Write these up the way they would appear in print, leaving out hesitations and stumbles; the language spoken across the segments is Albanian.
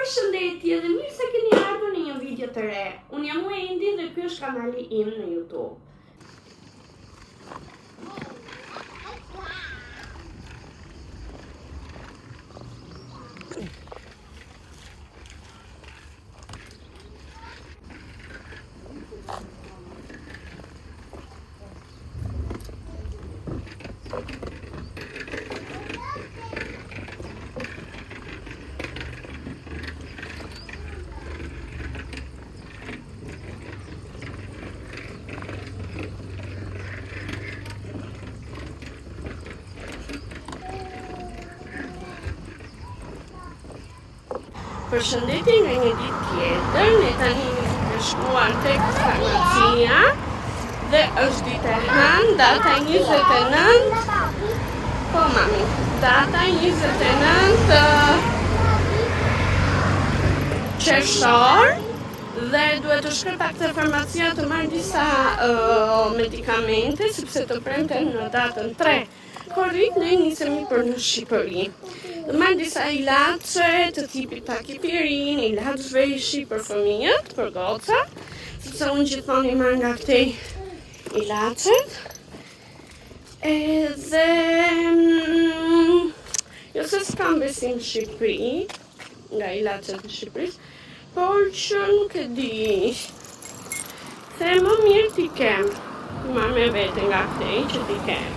Përshëndetje dhe mirë se keni ardhur në një video të re. Unë jam Wendy dhe ky është kanali im në YouTube. Përshëndetje nga një ditë tjetër, ne tani kemi shkuar tek farmacia dhe është ditë e hënë, data 29. Po mami, data 29 qershor dhe duhet të shkoj pak te farmacia të marr disa medikamente sepse të premten në datën 3 korrik ne nisemi për në Shqipëri. Dhe marr disa ilaçe të tipit takipirin, ilaç veshi për fëmijët, për goca, sepse unë gjithmonë i marr nga këtej ilaçet. Edhe jo se s'kam besim në Shqipëri, nga ilaçet e Shqipërisë, por që nuk e di. Se më mirë t'i kem, marr me vete nga këtej që t'i kem.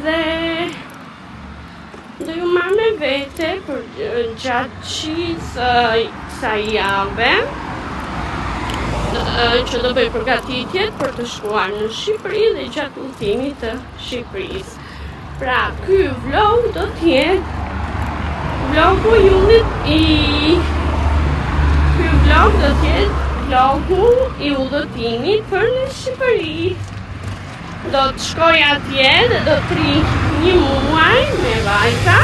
Dhe do ju marr me vete për gjatë kësaj jave që do bëj përgatitjet për të shkuar në Shqipëri dhe gjatë udhëtimit të Shqipërisë. Pra, ky vlog do t'jetë vlogu i udhëtimit për në Shqipëri. Do të shkoj atje dhe do të rri një muaj me vajza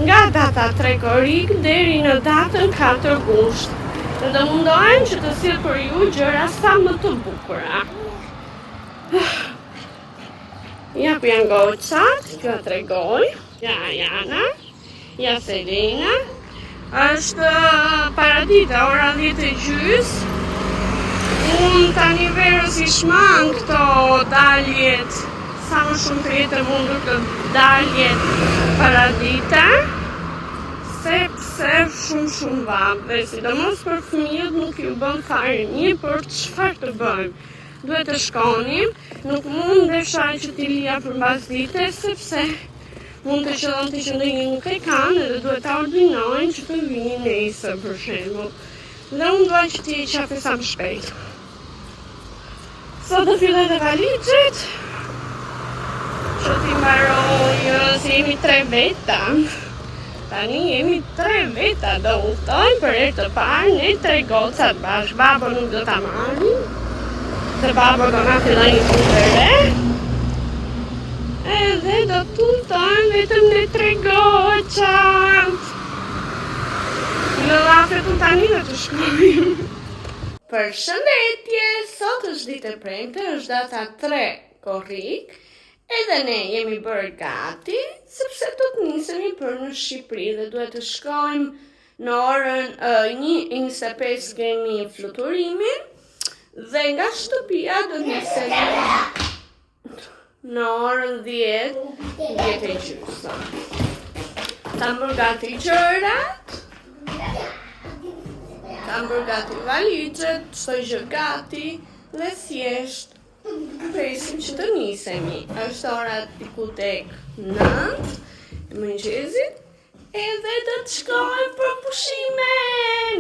nga data 3 korrik deri në datën 4 gusht. Dhe do mundohem që të sjell për ju gjëra sa më të bukura. Ja ku janë gocat, që ja tregoj. Ja Jana, ja Selena. Është paradita, ora 10:30. Unë tani verës i shmang këto daljet, sa më shumë të jetë mundur të daljet paradita, sepse shumë vabe, sidomos për fëmijët nuk ju bën fare mirë, për çfarë të bëjmë? Duhet të shkonim, nuk mundesha që t'i lija përmbas dite, sepse mund të qëllon të që ndonjë nuk e kanë edhe duhet ta ordinojnë që të vinë nesër për shembull. Dhe unë dua që t'i qafe sa më shpejt. Sot do filloj dhe valizhet, që t'i mbaroj, se jemi 3 veta. Tani jemi 3 veta, do udhtojmë për herë të parë, ne 3 gocat bashkë. Babo nuk do ta marrim, se babo do na filloj një punë të re. Edhe do t'udhtojmë vetëm ne 3 gocat. Në lafet unë tani do të shkojmë. Përshëndetje, sot është ditë e premte, është data 3 korrik, edhe ne jemi bërë gati, sepse do të nisemi për në Shqipëri dhe duhet të shkojmë në orën 1:25 kemi fluturimin dhe nga shtëpia do nisemi në orën 10:30. Kam bërë gati gjërat. Kam bërë gati valizhet, çdo gjë gati dhe thjesht presim që të nisemi. Është ora diku tek 9 e mëngjesit edhe do të shkojmë për pushime.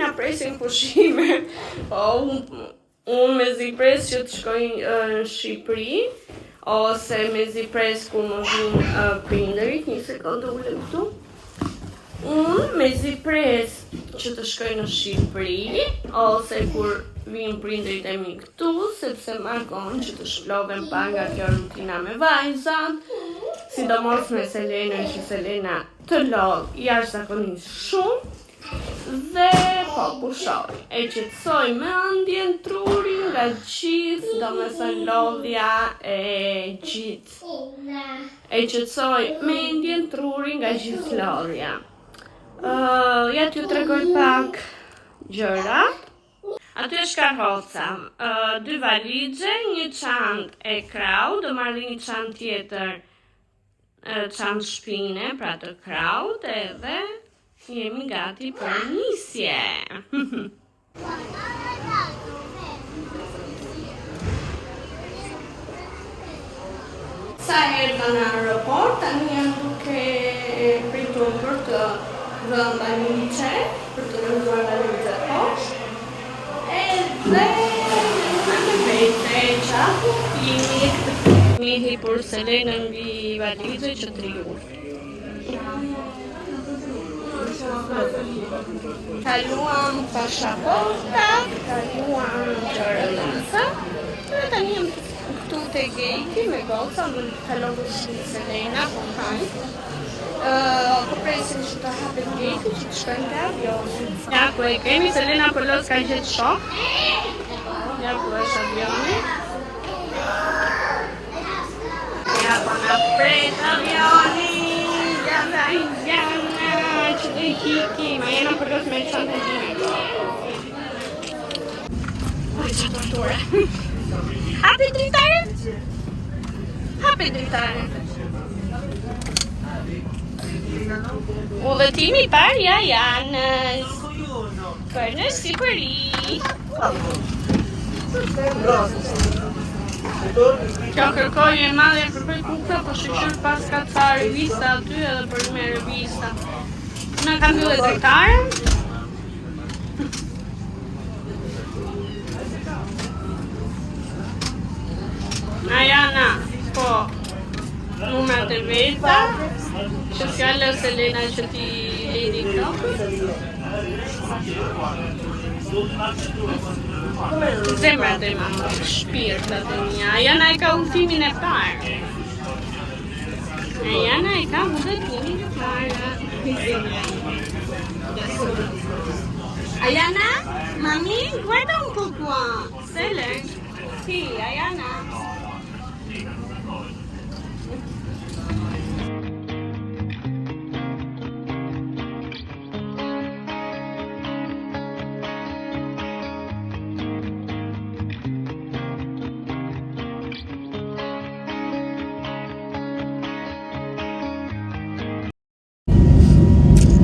Na presim pushime. Po unë mezi pres që të shkoj në Shqipëri ose mezi pres kur më vinë prindërit. Një sekondë ulem këtu. Unë mezi pres që të shkoj në Shqipëri, ose kur vinë prindërit e mi këtu, sepse margon që të shploven pa nga kjo rutina me vajzat, sidomos me Selenën, që Selena të lodh jashtëzakonisht shumë, dhe po pushoj. E qetësoj mendjen, trurin nga gjithë, domethënë lodhja e gjithë. E qetësoj mendjen, trurin nga gjithë lodhja. Ja t'ju tregoj pak gjëra. Aty është karroca, 2 valizhe, një çantë e krau, do marrë një çantë tjetër, çantë shpine, pra të kraut, edhe jemi gati për nisje. Sa erdha në aeroport, tani janë duke pritur për të dhënë valizhe, për të lënduar valizhe poshtë. Edhe në vete qaku jemi hipur Selenën mbi valizhe që triur. Kaluam pasaporta, kaluam gjëra, dhe tani jam këtu te gate me goca, më kalon shumë Selena, po hajt. Po presim që të hapet gate, që të shkojmë te avioni. Ja ku e kemi, Selena për los ka gjetë shok. Ja ku është avioni. Ja po na pret avioni. Jana, që të hikim, a jena për los me çantën time. Oj, që torture. Hapi dritare? Hapi dritare. Udhëtimi I parë ja Janës. Për në sipëri. Kjo kërkoj e madhe kërkoj kuka, po shqyr pas ka ca revista aty edhe për me revista. Në kam mbyllë dritare. Ajana, po, numrat e veta, që fjallë Selena që ti lidi këto. Zemrat e ma, shpirtat e mija. Ajana e ka udhëtimin e parë. Ajana e ka udhëtimin e parë. Ajana, mami, guarda un po' qua. Selen, sì, Ajana.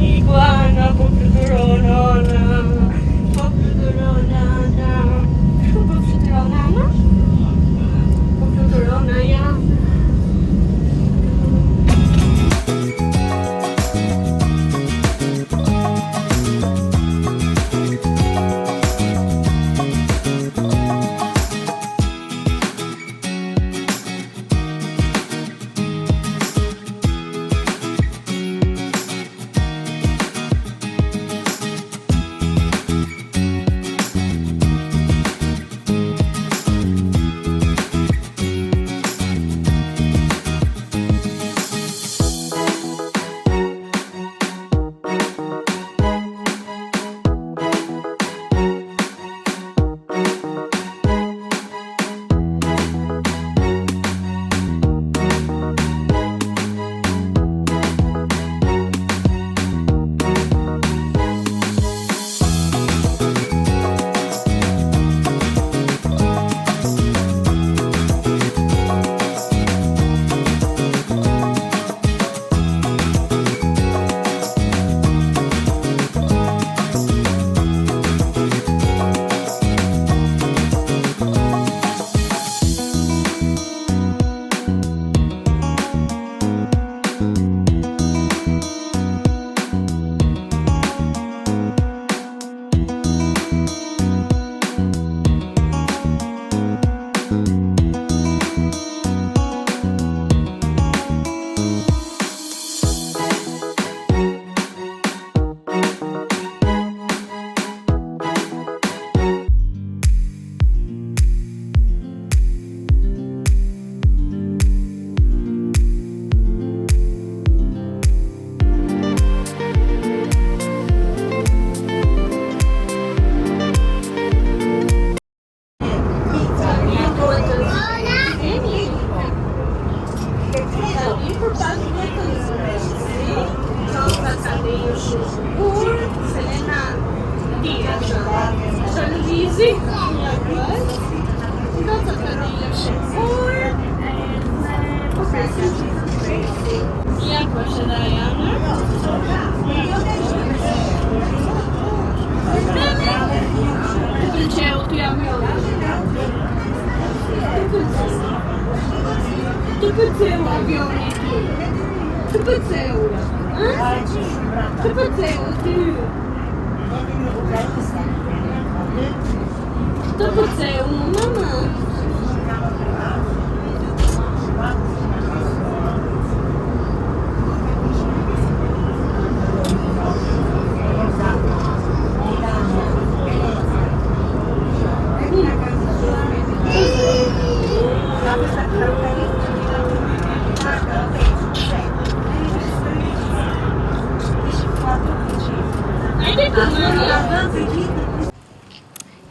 Iguana, popcorona, Easy. Gocat vanilje shekur. Po presim që të presim. Ja ku është edhe Ajana. Të pëlqeu t'u jam jolla. Të pëlqeu avioni ty. Të pëlqeu. Të pëlqeu ty. Të pëlqeu mama.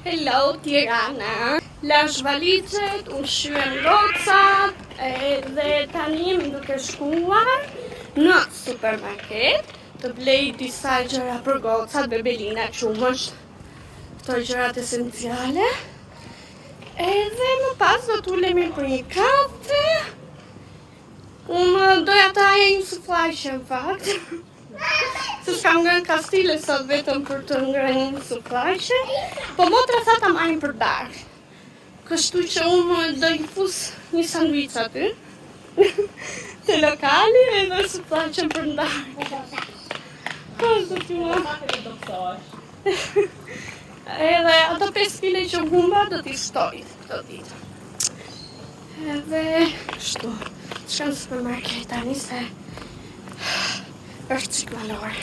Hello Tirana. Lash valizet, ushqyen gocat, edhe tani jemi duke shkuar në supermarket të blej disa gjëra për gocat, bebelina, qumësh, këto gjërat esenciale. Edhe më pas do t'ulemi për një kafe. Unë doja të haja një suflaqe në fakt. Se s'kam ngrënë kastile sot vetëm për të ngrënë një suflaqe. Po motra sa ta marrin për darkë. Kështu që unë do i fus një sanduic aty. Te lokali edhe suflaqen për darkë. Po do t'ju ma. Edhe ato 5 kg që humba do t'i shtoj këto ditë. Edhe kështu. Shkëm në supermarket tani se është qik malore.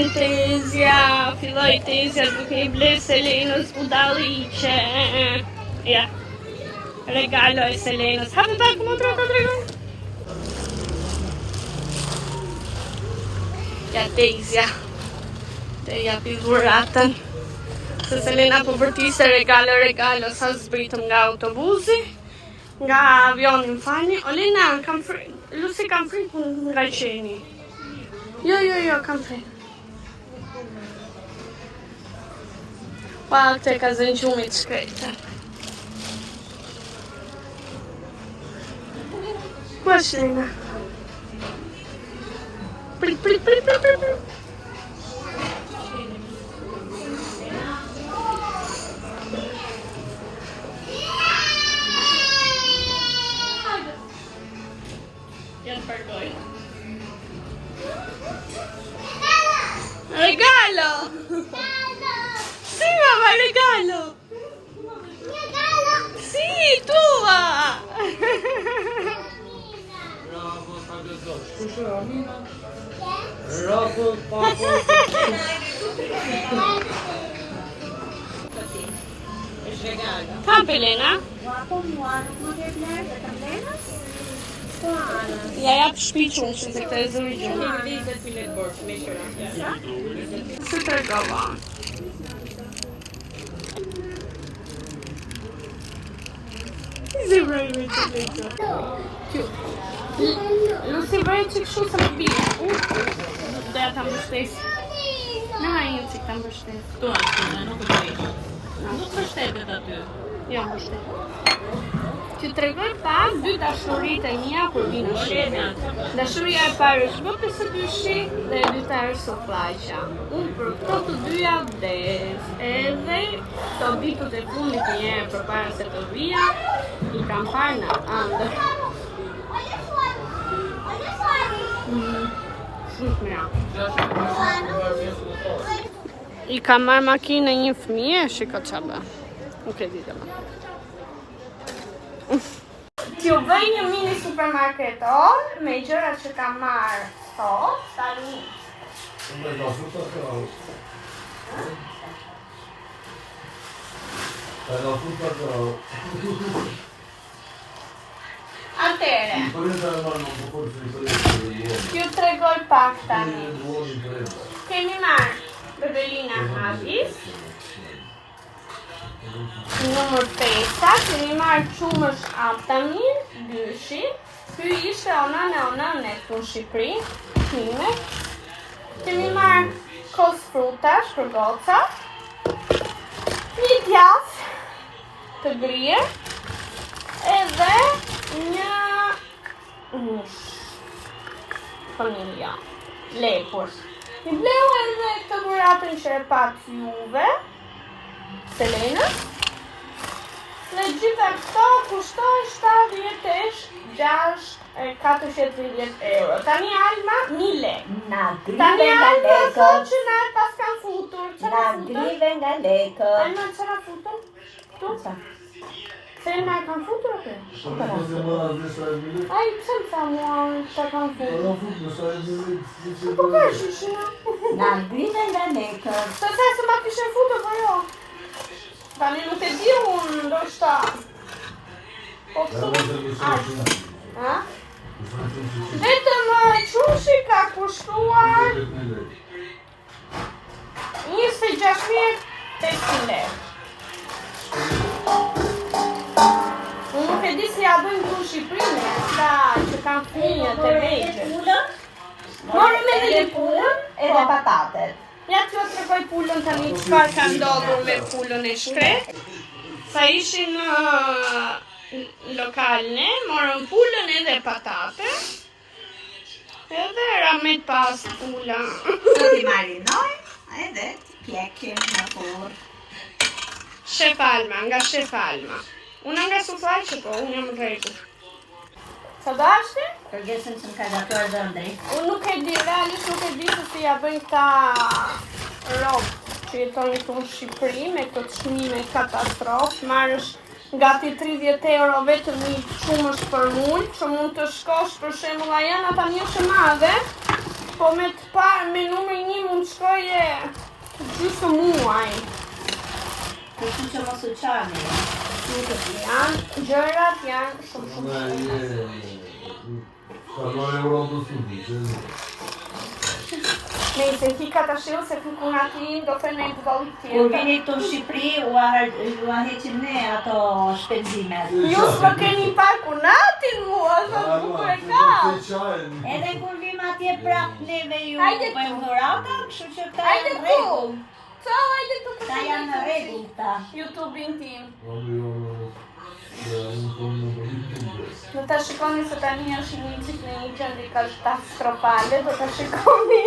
Tezja, filloj Tezja duke I ble Selenës budalliqe. Ja, regalo e Selenës. Hape pak motra të tregoj. Ja Tezja, te japi dhuratën. Se Selena po vërtiste regalo, sa zbritëm nga autobusi, nga avioni më fani. Olena, Lucy kam frikë nga qeni. Jo, kam frikë. Pa, këte ka zënë gjumit shkrejtë. Ku është Lena? Prit. Janë përgoj. Regalo! Sì, mamma, regalo! Regalo! Sì, tua! Bravo, Fabio Zocchi. Scusa, Amina? Bravo, Papo. Është regalo. Kam Pelena? Ja jap shpiqun që se këta e zëri gjumë. Se të regova. Lucy bëjë që këshu se më bia. Doja ta mbështes. Në hajnë që ta mbështes. Tu ashtu, nuk të ishë. Nuk mbështetet aty. Jo, mbështet. Që të regoj pak dy dashurit e mija kur vinë shqetë. Dashuria e parë është më 52 dhe e dyta është suflaqja. Unë për këto të dyja vdes. Edhe të ditët e fundit njerë për para se të vija, I kam parë në andër. Shumë të mira. I ka marrë makinë një fëmije, shiko qa bë. Nuk e di të më. T'ju bëj një mini supermarketor me gjërat që kam marrë sot, tani. Atere, t'ju tregoj pak tani. Kemi marrë bebelina Habis, numër 5, kemi marrë qumësh Aptamir, 2. Ky ishte onën në Shqipëri, Kime. Kemi marrë kos frutash për goca, një djath të grije, edhe një mush familja, lepur. I bleu edhe këtë buratën që e pat juve, Selenës, dhe gjitha këto kushtoj 430 euro. Tani Alma, 1000 lek. Tani Alma thot që na pas kanë futur. Na grive nga lekët. Alma, qëra futur? Tu? Selma e kanë futur atë? Ai, pse më tha mua që kanë futur? Po ka shishina? Na grive nga lekët. Se sa se ma kishen futur, po jo. Tani nuk e di unë, ndoshta. Po këtu? Ha? Vetëm qushi ka kushtuar 26.500 lek. Unë nuk e di si ja bëjmë këtu në Shqipërinë, ata që kanë fëmijët e vegjël. Morëm edhe pulën Edhe patatet. Ja t'ju tregoj pulën tani çfarë ka ndodhur me pulën e shkret. Sa ishin në lokalne, morëm pulën edhe patate. Edhe ramet pas pula. Do t'i marinoj, edhe t'i pjekim në furrë. Shef Alma, nga Shef Alma. Una nga sufaqe, po, unë jam rregull. Sa dashti? Kërgesën që më ka gatuar Dëndri. Unë nuk e di, realisht nuk e di se si ja bëjnë këta robë që jetoni këtu në Shqipëri me këtë çmime katastrofë. Marrësh gati 30 euro vetëm një qumësh për mull, që mund të shkosh për shembull a janë ata një të madhe, po me të parë me numër 1 mund të shkoje gjysmë muaj. Kështu që mos u qani. Nuk e di, gjërat janë shumë. Nëse ti ka të shilë se kukun ati do të në të vallit Kur tjetër. vini këtu në Shqipëri, u heqim ne ato shpenzimet. Ju s'më keni par kunatin mua, sa të bukur e ka. Edhe kur vim atje prap neve ju Hajde bëjmë tu. dhurata, kështu që ta Hajde janë tu. rregull. Ciao, hajde tu. Ta janë në rregull këta. YouTube-in tim. Do ta shikoni se tani është një qik në një gjendje katastrofale, do ta shikoni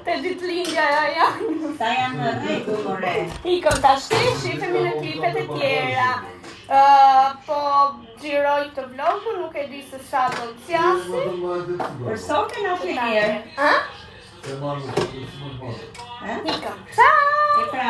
te ditëlindjaja janë. Ta janë në rregull, ore. Ikëm ta shifemi në klipet e tjera. Po xhiroj të vlogun, nuk e di se sa do të qasi. Për sotën atë mirë. Ha? Eh? Ikëm. Ciao! E pra...